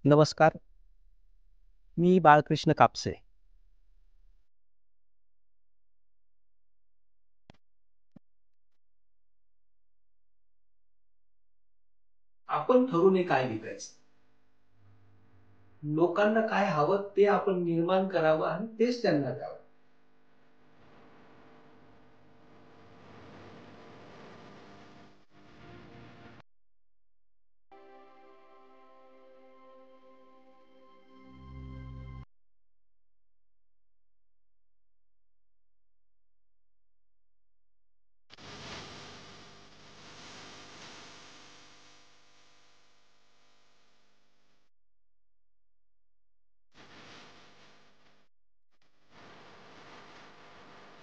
नमस्कार, मी बाळकृष्ण कापसे. आपण ठरवून काय विकायचं? लोकांना काय हवं ते आपण निर्माण करावं आणि तेच त्यांना द्यावं.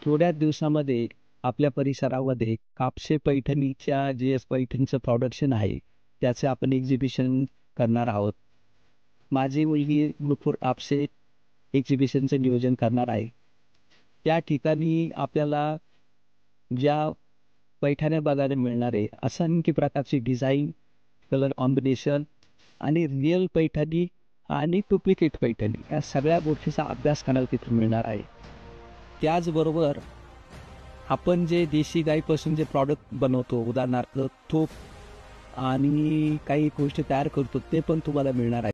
थोड्याच दिवसामध्ये आपल्या परिसरामध्ये कापसे पैठणीच्या जे पैठणीचं प्रोडक्शन आहे, त्याचं आपण एक्झिबिशन करणार आहोत. माझी मुलगी नुपूर कापसे एक्झिबिशनचं नियोजन करणार आहे. त्या ठिकाणी आपल्याला ज्या पैठण्या बघायला मिळणार आहे, असंख्य प्रकारची डिझाईन, कलर कॉम्बिनेशन आणि रिअल पैठणी आणि डुप्लिकेट पैठणी या सगळ्या गोष्टीचा अभ्यास करायला तिथून मिळणार आहे. त्याचबरोबर आपण जे देशी गाईपासून जे प्रॉडक्ट बनवतो, उदाहरणार्थ तूप आणि काही गोष्टी तयार करतो, ते पण तुम्हाला मिळणार आहे.